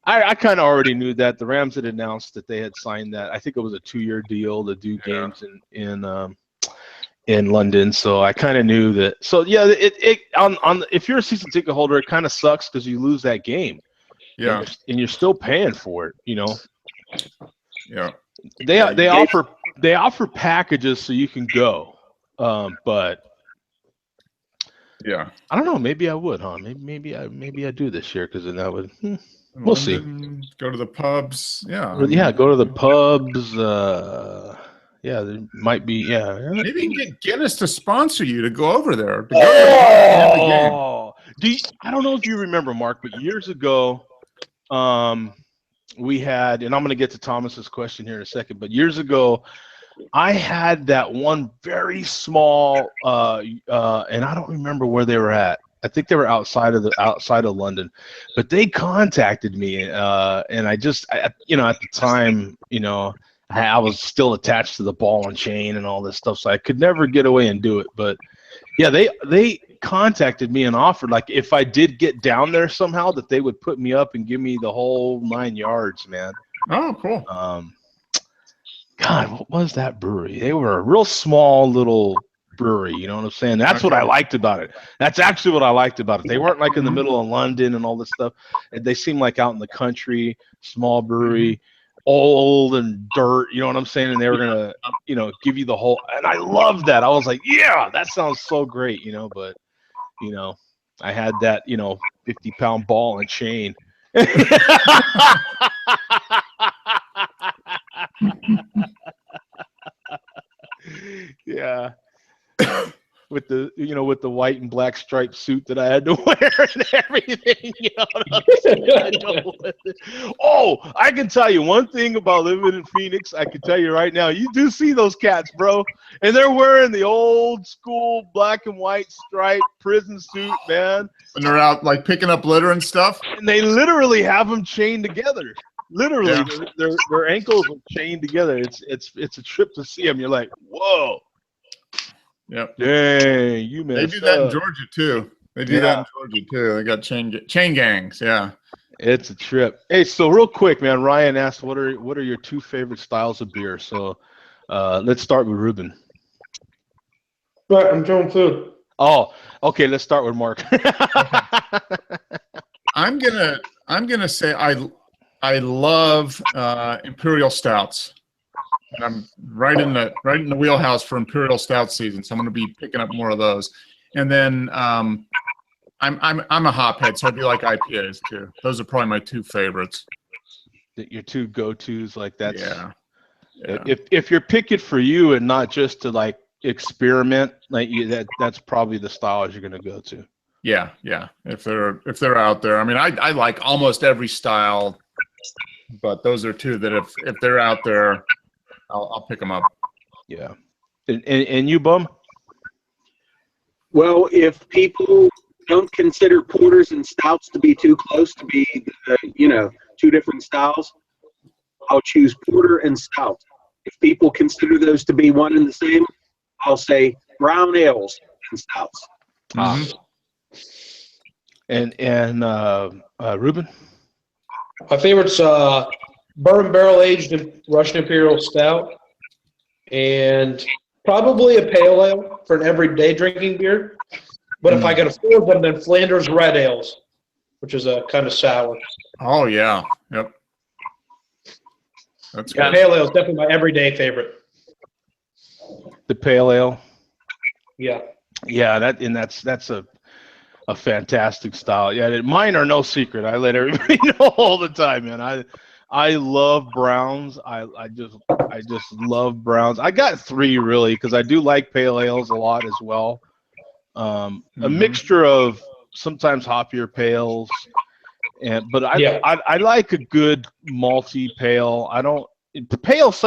I kind of already knew that. The Rams had announced that they had signed that. I think it was a 2-year deal to do games in London. So I kind of knew that. So yeah, if you're a season ticket holder, it kind of sucks because you lose that game. Yeah, and you're still paying for it. Yeah. They offer packages so you can go. But yeah, I don't know. Maybe I would, huh? Maybe I do this year, because then that would. We'll see. Go to the pubs. Yeah. Yeah, go to the pubs. Yeah, there might be. Yeah. Maybe you can get Guinness to sponsor you to go over there. To go to the game. I don't know if you remember, Mark, but years ago, we had, and I'm going to get to Thomas's question here in a second, but years ago, I had that one very small, and I don't remember where they were at. I think they were outside of London, but they contacted me, and at the time, I was still attached to the ball and chain and all this stuff, so I could never get away and do it. But yeah, they contacted me and offered, like, if I did get down there somehow, that they would put me up and give me the whole 9 yards, man. Oh, cool. God, what was that brewery? They were a real small little brewery. You know what I'm saying? That's what I liked about it. That's actually what I liked about it. They weren't like in the middle of London and all this stuff. They seemed like out in the country, small brewery, old and dirt. You know what I'm saying? And they were gonna, give you the whole. And I loved that. I was like, yeah, that sounds so great. But I had that, 50-pound ball and chain. Yeah. With the white and black striped suit that I had to wear and everything, Oh, I can tell you one thing about living in Phoenix. I can tell you right now, you do see those cats, bro, and they're wearing the old school black and white striped prison suit, man. And they're out like picking up litter and stuff. And they literally have them chained together. Literally, their ankles are chained together. It's a trip to see them. You're like, whoa. Yep. Dang, you messed up. They do that in Georgia too. They got chain gangs. Yeah. It's a trip. Hey, so real quick, man. Ryan asked, what are your 2 favorite styles of beer? So, let's start with Ruben. But I'm throwing food. Oh, okay. Let's start with Mark. I'm gonna say I love imperial stouts. And I'm right in the wheelhouse for imperial stout season, so I'm going to be picking up more of those. And then I'm a hophead, so I do like IPAs too. Those are probably my 2 favorites. Your 2 go-tos, like that's. Yeah. If you're picking for you and not just to like experiment, like that's probably the styles you're going to go to. Yeah. If they're out there, I mean, I like almost every style, but those are 2 that if they're out there, I'll pick them up. Yeah. And you, Bum? Well, if people don't consider porters and stouts to be too close to be, 2 different styles, I'll choose porter and stout. If people consider those to be one and the same, I'll say brown ales and stouts. Mhm. And Ruben? My favorite's bourbon barrel aged Russian Imperial Stout, and probably a pale ale for an everyday drinking beer. But if I can afford them, then Flanders Red Ales, which is a kind of sour. Oh yeah. Yep. That's The good. pale ale is definitely my everyday favorite. The pale ale. Yeah. Yeah, that's a fantastic style. Yeah, mine are no secret. I let everybody know all the time, man. I love browns. I just love browns. I got 3 really because I do like pale ales a lot as well. A mixture of sometimes hoppier pales, but I like a good malty pale. The pale is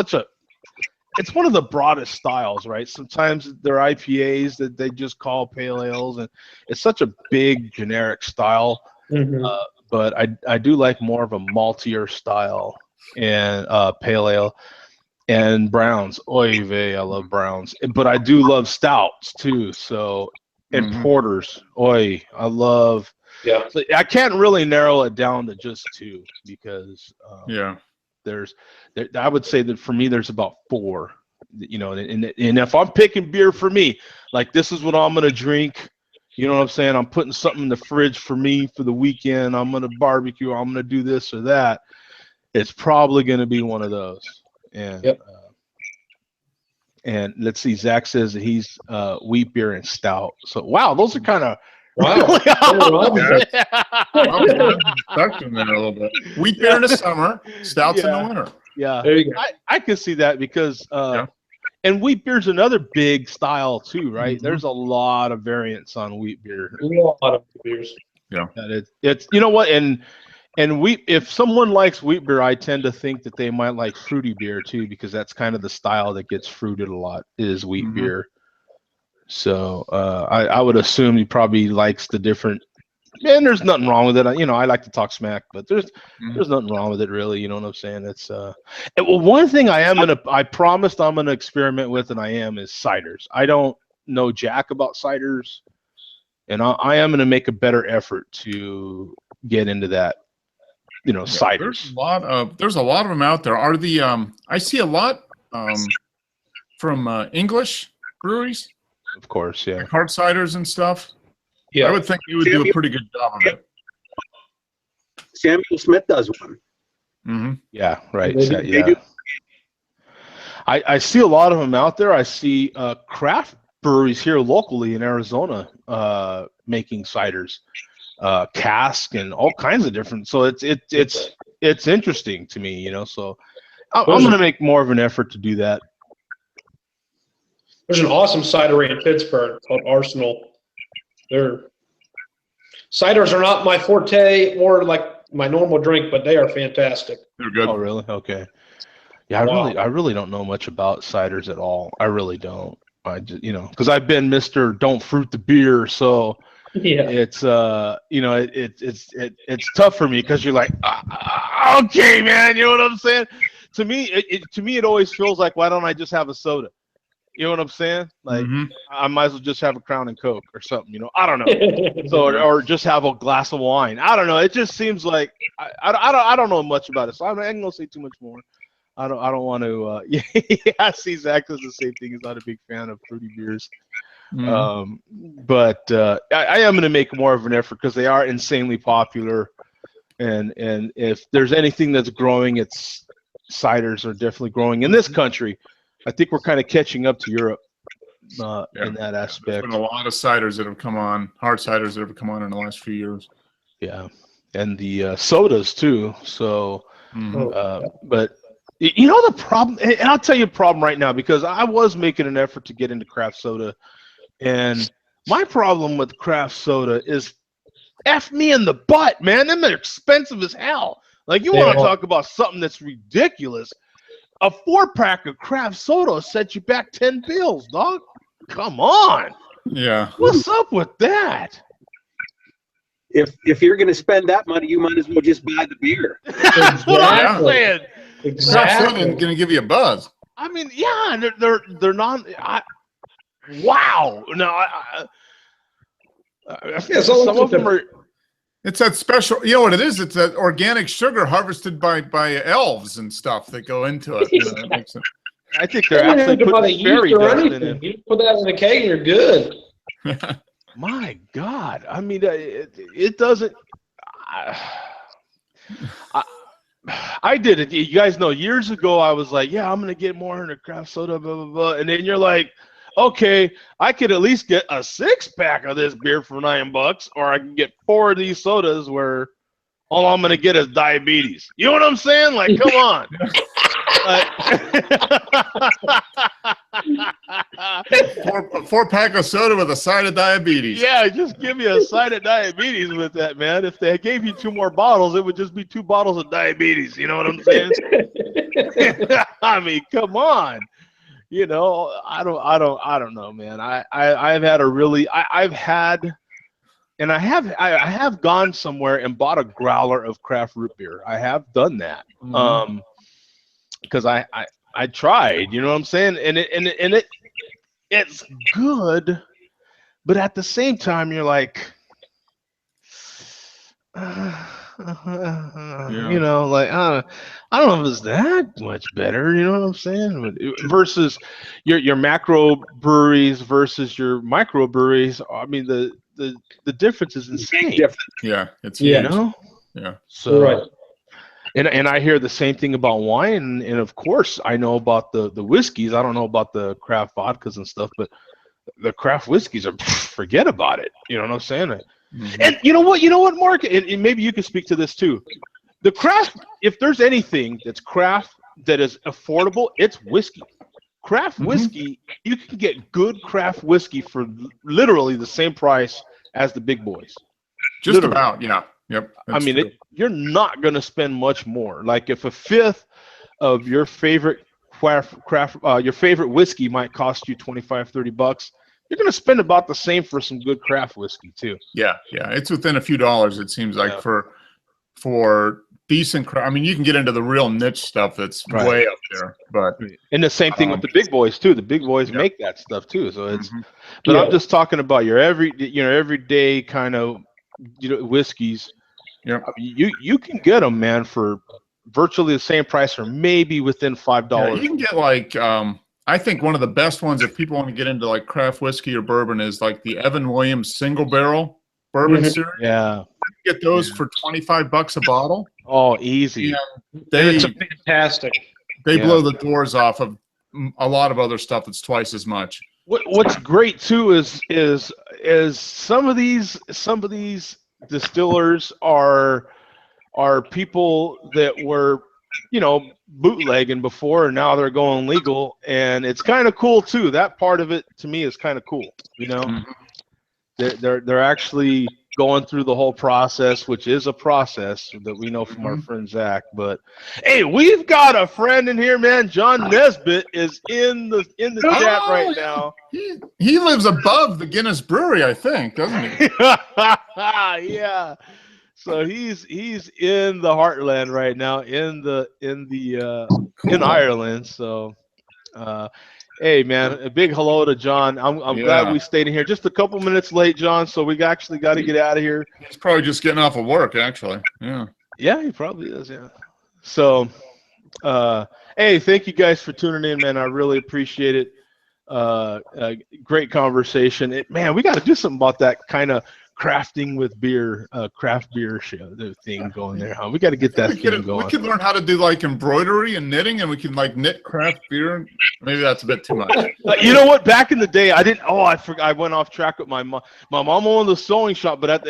it's one of the broadest styles, right? Sometimes they're IPAs that they just call pale ales, and it's such a big generic style. Mm-hmm. But I do like more of a maltier style and pale ale and browns. Oy vey, I love browns, but I do love stouts too. So and porters. Oy, I love. Yeah. So I can't really narrow it down to just 2 because I would say that for me there's about 4, and if I'm picking beer for me, like this is what I'm gonna drink, you know what I'm saying, I'm putting something in the fridge for me for the weekend, I'm gonna barbecue, I'm gonna do this or that, it's probably gonna be one of those. And and let's see, Zach says that he's wheat beer and stout. So wow, those are kind of Wow. Stuck in there a little bit. Wheat beer in the summer, stouts in the winter. Yeah, there you go. I can see that because and wheat beer's another big style too, right? There's a lot of variants on wheat beer. A lot of beers. Yeah. And it's you know what, and if someone likes wheat beer, I tend to think that they might like fruity beer too, because that's kind of the style that gets fruited a lot is wheat beer. So I would assume he probably likes the different. And there's nothing wrong with it. I like to talk smack, but there's nothing wrong with it, really. You know what I'm saying? It's one thing I promised I'm gonna experiment with, and is ciders. I don't know jack about ciders, and I am gonna make a better effort to get into that. Ciders. There's a lot of them out there. Are the I see a lot from English breweries. Of course, yeah. Like hard ciders and stuff. Yeah. I would think you would do a pretty good job of it. Samuel Smith does one. Yeah, right. They do. I see a lot of them out there. I see craft breweries here locally in Arizona making ciders, cask and all kinds of different. So it's interesting to me, So I'm going to make more of an effort to do that. There's an awesome cidery in Pittsburgh called Arsenal. Ciders are not my forte or like my normal drink, but they are fantastic. They're good. Oh, really? Okay. Yeah, I really don't know much about ciders at all. I really don't. I just, because I've been Mr. Don't fruit the beer, so it's it's tough for me because you're like, okay, man, you know what I'm saying? To me, it always feels like, why don't I just have a soda? You know what I'm saying? Like, I might as well just have a Crown and Coke or something, I don't know. So, or just have a glass of wine. I don't know. It just seems like I don't know much about it, so I'm not gonna say too much more. I don't want to. I see Zach does the same thing. He's not a big fan of fruity beers. But I am going to make more of an effort because they are insanely popular, and if there's anything that's growing, it's ciders are definitely growing in this country. I think we're kind of catching up to Europe in that aspect. There's been a lot of ciders that have come on, hard ciders that have come on in the last few years. Yeah, and the sodas too. So, but the problem, and I'll tell you a problem right now, because I was making an effort to get into craft soda, and my problem with craft soda is F me in the butt, man. Them are expensive as hell. Like, you want to talk about something that's ridiculous. A 4-pack of craft soda set you back 10 bills, dog. Come on. Yeah. What's up with that? If you're going to spend that money, you might as well just buy the beer. That's what I'm saying. Craft soda isn't going to give you a buzz. I mean, yeah, they're not. Wow. No, Some of them are. It's that special, you know what it is? It's that organic sugar harvested by elves and stuff that go into it. You know, it makes it. I think they're actually putting fairy dust in it. You put that in a keg and you're good. My God, I mean, it doesn't. I did it. You guys know, years ago, I was like, yeah, I'm gonna get more into craft soda, blah blah blah, and then you're like, okay, I could at least get a 6-pack of this beer for $9, or I can get 4 of these sodas where all I'm gonna get is diabetes. You know what I'm saying? Like, come on. Four pack of soda with a side of diabetes. Yeah, just give me a side of diabetes with that, man. If they gave you 2 more bottles, it would just be 2 bottles of diabetes. You know what I'm saying? I mean, come on. You know, I don't know, man. I've had a really, I've had, and I have gone somewhere and bought a growler of craft root beer. I have done that. Because I tried, you know what I'm saying, and it's good, but at the same time you're like, you know, like I don't know if it's that much better, you know what I'm saying, versus your macro breweries versus your micro breweries. I mean the difference is insane. Yeah, it's you know, yeah. So right. And I hear the same thing about wine, and of course I know about the whiskeys. I don't know about the craft vodkas and stuff, but the craft whiskeys are forget about it. You know what I'm saying? And you know what, Mark, and maybe you can speak to this too. The craft, if there's anything that's craft that is affordable, it's whiskey. Craft whiskey, you can get good craft whiskey for literally the same price as the big boys. Just literally. About, yeah. Yep. I mean, you're not going to spend much more. Like if a fifth of your favorite your favorite whiskey might cost you $25-$30, you're going to spend about the same for some good craft whiskey too. Yeah, it's within a few dollars. It seems like for decent craft. I mean, you can get into the real niche stuff that's way up there, but and the same thing with the big boys too. The big boys make that stuff too. So it's. But I'm just talking about your everyday kind of whiskeys. Yeah, I mean, you can get them, man, for virtually the same price, or maybe within $5. Yeah, you can get like I think one of the best ones if people want to get into like craft whiskey or bourbon is like the Evan Williams single barrel bourbon series. Yeah, you get those for $25 a bottle. Oh, easy. It's fantastic. They blow the doors off of a lot of other stuff that's twice as much. What's great too is some of these distillers are people that were bootlegging before, and now they're going legal, and it's kind of cool too. That part of it to me is kind of cool. They're actually going through the whole process, which is a process that we know from our friend Zach. But hey, we've got a friend in here, man. John Nesbitt is in the chat right now. He lives above the Guinness Brewery, I think, doesn't he? Yeah. So he's in the heartland right now, in Ireland. So hey man, a big hello to John. I'm glad we stayed in here just a couple minutes late, John. So we actually got to get out of here. He's probably just getting off of work, actually. Yeah. Yeah, he probably is. Yeah. So, hey, thank you guys for tuning in, man. I really appreciate it. Great conversation. Man, we got to do something about that kind of crafting with beer, craft beer show thing going there, huh? We got to get that thing going. We could learn how to do like embroidery and knitting, and we can like knit craft beer. Maybe that's a bit too much. You know what? Back in the day, I didn't. Oh, I forgot. I went off track with my mom. My mom owned the sewing shop, but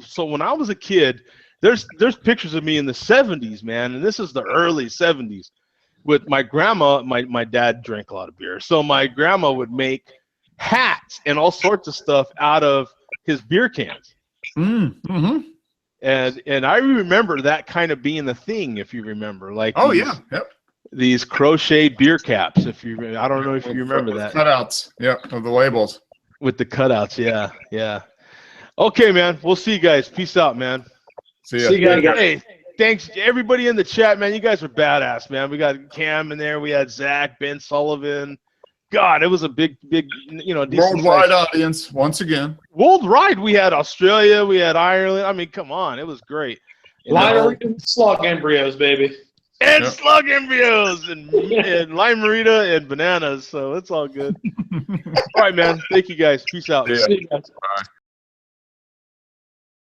so when I was a kid, there's pictures of me in the '70s, man, and this is the early '70s. With my grandma, my dad drank a lot of beer, so my grandma would make hats and all sorts of stuff out of his beer cans. And I remember that kind of being the thing, if you remember, like these crochet beer caps. I don't know if you remember that. Cutouts, of the labels. With the cutouts, yeah. Okay, man. We'll see you guys. Peace out, man. See you guys. Hey, thanks to everybody in the chat, man. You guys are badass, man. We got Cam in there. We had Zach, Ben Sullivan, God, it was a big, decent Worldwide size. audience, once again. Worldwide, we had Australia, we had Ireland. I mean, come on, it was great. Lime slug embryos, baby. And Yep. slug embryos and limerita and bananas. So it's all good. All right, man. Thank you guys. Peace out. Yeah. See you guys. Bye.